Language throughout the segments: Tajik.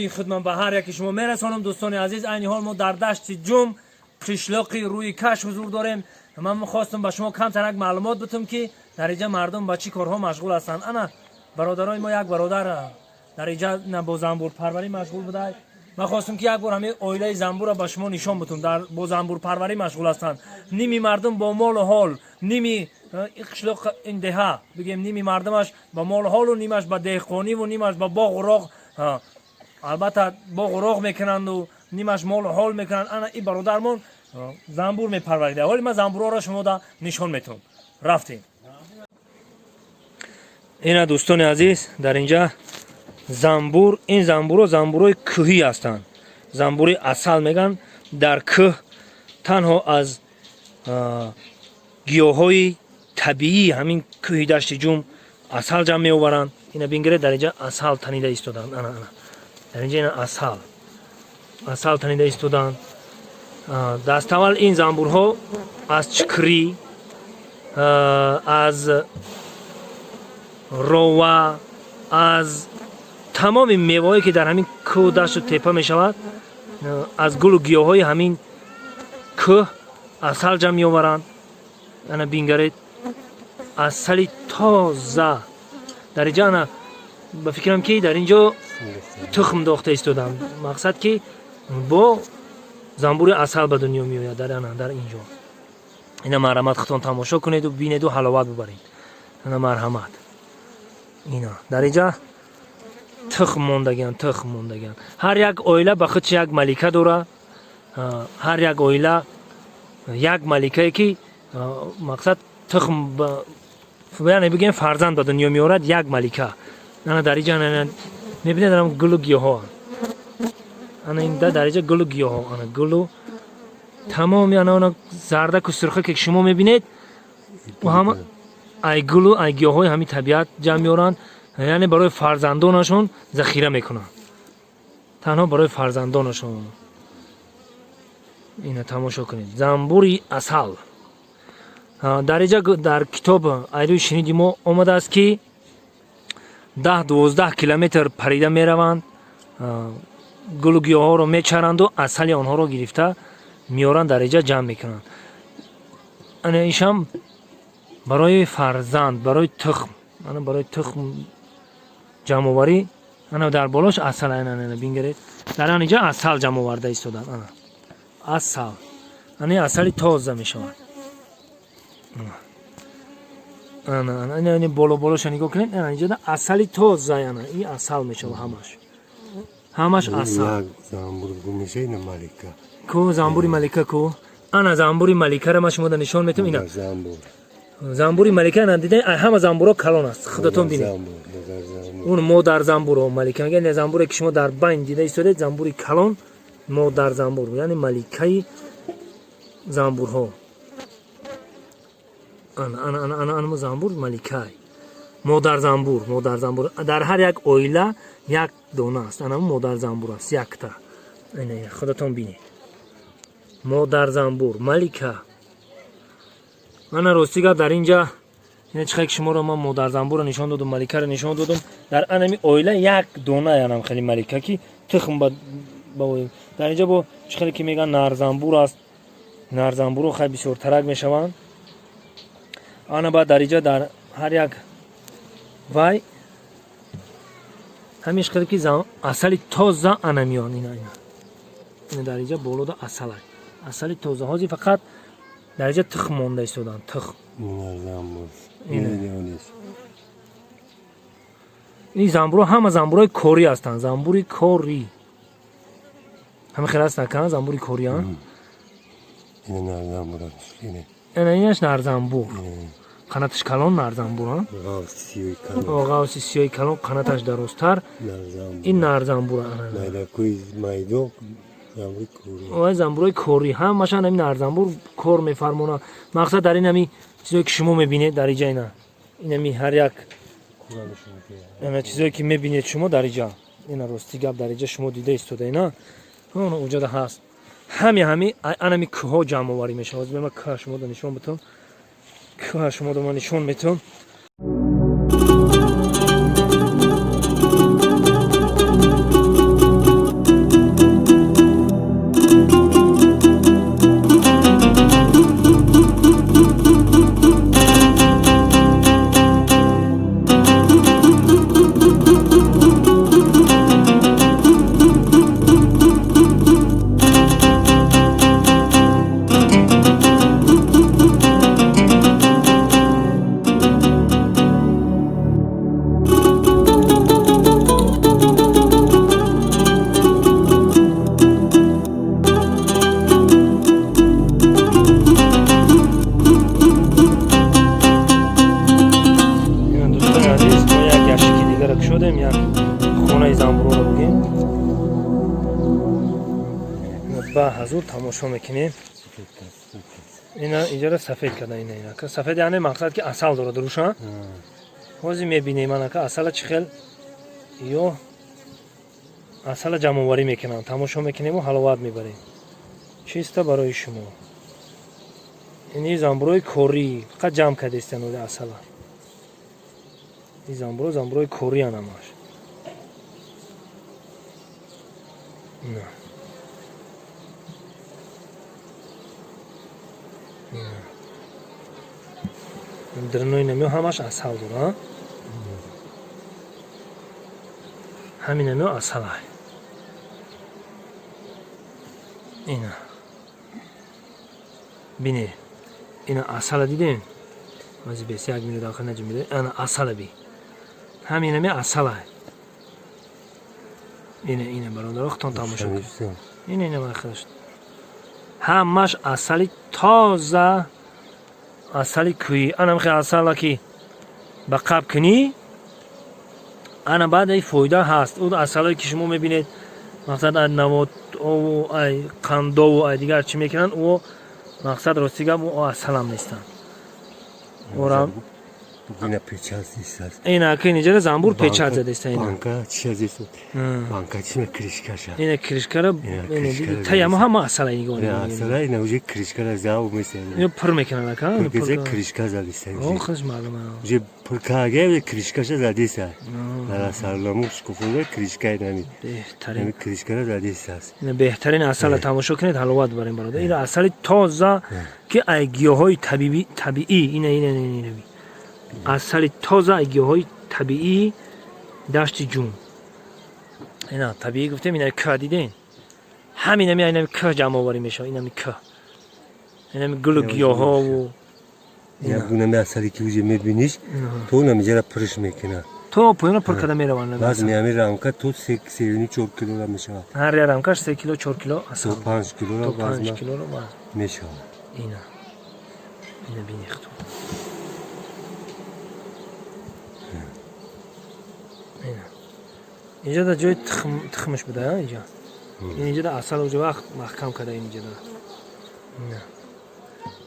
خدمت به هر یک شما میرسانم. دوستان عزیز، این حال ما در دشت جم قشلاقی روی کش حضور داریم. من میخواستم به شما کم ترک معلومات بدم که در اینجا مردم به چی کارها مشغول هستند. انا برادرای ما یک برادر در اینجا با زنبور پروری مشغول بوده. من خواستم که یک بار همه اویله زنبور را به شما نشان بدم. در با زنبور پروری مشغول هستند. نیمی مردم با مال و حال، نیمی قشلاق این ده بگیم نیمی مردمش با مال و حال و نیمش با دهقانی و نیمش با باغ و راغ، البته باغ و راغ میکنند و نیمش مال و حال میکنند. انا این برادرمون زنبور میپروریده. ولی من زنبورها را شما دا نشان میتونم. رفتیم. اینا دوستان عزیز، در اینجا زنبور، این زنبورها زنبورهای کوهی هستند. زنبوری اصل میگن. در کوه تنها از گیاهای طبیعی همین کوهی دشت جم اصل جمع میآورند. اینا بینگره در اینجا اصل تنیده ایستادند. انا در اینجا اینا اصل تنیده ایستادند. دست اول این زنبورها از چکری، از روه، از تمام میوه‌ای که در همین کوه دشت و تپه می شود، از گل و گیاهای همین کوه اصل جمع می آورند. انا بینگرید اصل تازه. در اینجا انا به فکرم که در اینجا تخم داخته ایستادم. مقصد که با زنبور اصل به دنیا می آید در اینجا. اینا مرحمت خودتان تماشا کنید و بینید و حلاوت ببرید. اینا مرحمت. اینا در اینجا تخم موندگان. هر یک اویله به خودش یک ملکه داره. هر یک اویله یک ملکه که مقصد تخم یعنی بگیم فرزند به دنیا می آورد. یک ملکه. انا در اینجا میبینید دارم گل و گیاها. انا این در اینجا گل و گیاها. انا گل و تمام انا زردک و سرخه که شما میبینید و همه ای گل و ای گیاهای همین طبیعت جمع میارند. یعنی برای فرزندانشون ذخیره میکنن. تنها برای فرزندانشون. اینو تماشا کنید. زنبوری اصل. در اینجا در کتاب ایروی شنیدیم ما آمده است که 10-12 کیلومتر پریده میروند. گل و گیاه ها رو میچرند و اصل آنها رو گرفته میارند در اینجا جمع میکنند. اینشم برای فرزند، برای تخم، برای تخم جمع آوری. در بالاش اصل اینا بینگرید. در اینجا اصل جمع آورده ایستادن. اصل. اصل تازه میشود. این بالاش نگاه کنید. اینجا اصل تازه. این اصل میشود همش اصل. زنبور میشه این ملکه. کو زنبوری ملکه کو. زنبوری ملکه را ما شما نشان میتم. اینا زنبوری ملکه دیدین همه زنبورها کلان است. خودتون ببینید. اون مادر زنبور ملکه میگن. زنبوری که شما در بین دیده ایستاده زنبوری کلان مادر زنبور، یعنی ملکه زنبورها. انا زنبور ملکه مادر زنبور در هر یک اویله یک دانه است. مادر زنبور است یک تا. اینه خودتون ببینید. مادر زنبور ملکه. راستیگه در اینجا یعنی چقدر شما رو من مادر زنبور نشان دادم، ملکه رو نشان دادم. در انمی اویله یک دانه یعنی خیلی ملکه که تخم با در اینجا با چقدر که میگن نر زنبور است. نر زنبور خیلی بسیار ترک میشوند. بعد در اینجا در هر یک وای همیش قدر که اصل تازه انمیان. اینا در اینجا بالا اصل تازه هازی فقط در اینجا تخم مونده ایستادن. تخم این زنبور همه زنبورای کوری هستند. زنبوری کوری همه خیلی هست نکنن. زنبوری کوری ها. اینش نر زنبور. قناتش کلان نر زنبور ها. قوس سیاهی کلان قناتش درازتر. این نر زنبور زنبورای کوری هم ماشان همین نر زنبور کور میفرمونه. مقصد در این همی چیزایی که شما میبینید در اینجا این همی هر یک چیزایی که میبینید شما در اینجا این راستی گپ در اینجا شما دیده ایستاده. اینا اون اونجا هست. همی انمی کوه جمع آوری میشه. از من کوه شما رو نشون بدم. کوه شما رو من نشون میتونم. зуд тамошо мекунем. Ина инҷоро сафед карда ина ка сафед яъне мақсад ки асал дорад рӯшан. ҳозир мебинем ана ка асала чӣ хел ё асала ҷамъоварӣ мекунам, тамошо мекунему ҳаловат мебарем. Чиста барои шумо. Ини замбурои корӣ фақат ҷамъ кардестан оли асала. И замбурои корӣ анамаш. На. Дрной намё ҳамаш асал дора. Ҳамин намё асалай. Ина. Бине. Ина асала дидем. Мази бес 1 минут дахил наҷмиде. Ана асала би. Ҳамин намё асалай. Ина бародарохтон тамошо кунед. Ина махаш. Ҳамаш асали тоза. Асали кӯӣ. Анам хе асала ки ба қаб кунӣ. Ана баъд ай фоида ҳаст. Ӯ асалое ки шумо мебинед мақсад ай намотову ай қандову ай дигар чӣ мекунанд, ӯ мақсад рости гап ӯ асалам нестанд. Орам Ина печат истад. ина ки инҷоро замбур печат задеста ина. Банка чӣ азисад? Банка чӣ кришкаша. Ина кришкара таямо ҳама асала игон. Ина асала ина уже кришкара зав мисад. Ё пур мекунанд ака. Гезе кришка задиста. О хиш маълума. Уже пуркаге кришкаша задиста. Ара сарлому шкуфунга кришка инами. Беҳтарин. Ин кришкара задиста. ина беҳтарин асала тамошо кунед ҳаловат барем бародар. Ина асали тоза ки ай гиёҳои табиӣ ина асали тоза ай гиёҳои табиӣ дашти ҷум. Ина табиӣ гуфтем ина кӯ диден. Ҳаминами айнами кӯ ҷамъоварӣ мешавад. Инами кӯ. Инами гулу гиёҳову Як гунами асали ки уже мебиниш, то намиҷара пурш мекунад. то поёна пур карда мераванд. Баъд меами рамка то 3-4 кило мешавад. ҳар як рамкаш 3 кило 4 кило асал. То 5 кило То 5 вазна килоро вазн мешавад. ина бинехту. اینجا در جای تخمش بوده ها اینجا. اینجا در اصل اونجا وقت محکم کرده اینجا در. نه.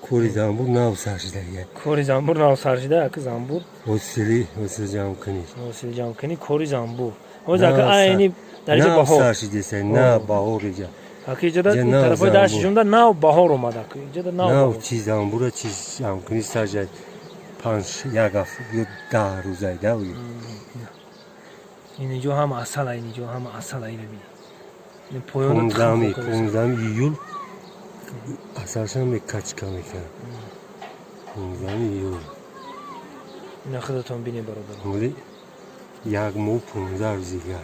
کوری زنبور ناو سرشده یه. کوری زنبور ناو سرشده اکی زنبور. وسیلی جمع کنی. وسیلی جمع کنی کوری زنبور. اوز اکی اینی در اینجا بهار. ناو سرشده سه نه بهار اینجا. اکی اینجا در این طرفای درش جمع ناو بهار اومده اکی. اینجا در ناو چی زنبور چی جمع کنی سرجای 5 یک هفته یا 10 روزه ده وی. اینجا هم اصل اینجا هم اصل ای ببین. این پایان پونزدهم ایول اصلشان میکچکا میکنه. 15 ایول. این خودتون بینی برادر. ولی یک ماه 15 روز دیگه.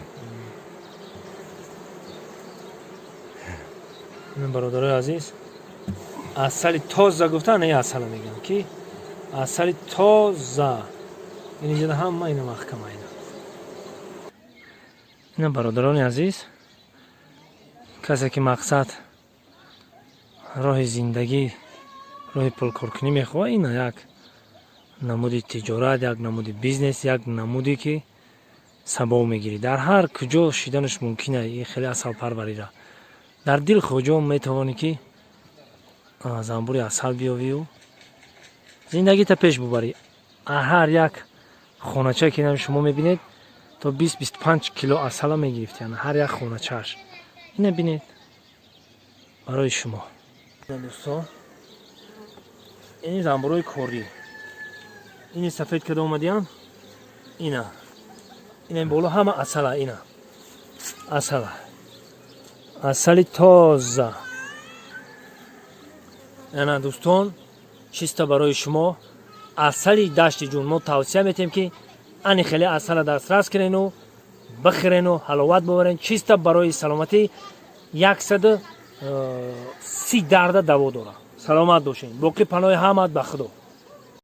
این برادرای عزیز اصل تازه گفتن نه اصل میگن کی اصل تازه اینجا هم اینا محکم اینا. اینا برادران عزیز کسی که مقصد راه زندگی راه پولکارکنی میخواه اینا یک نمودی تجارت یک نمودی بیزنس یک نمودی که سبب میگیری در هر کجا شدنش ممکنه. این خیلی اصل پروری را در دل کجا میتوانی که زنبوری اصل بیاوی و زندگی تا پیش ببری. هر یک خانچه که شما میبینید تا 20-25 کیلو اصل میگرفت. یعنی هر یک خانچه‌اش اینو ببینید برای شما دوستان. این زنبورای کوری این سفید که اومدیم اینا این بالا همه اصل اینا اصل تازه. اینا دوستان چیستا برای شما اصلی داشتی جون ما توصیه میتیم که انی خیلی اصل دسترس کنین و بخورین و حلاوت ببرین. چیستا برای سلامتی 130 درده دوا داره. سلامت باشین. باقی پناه همت به خدا.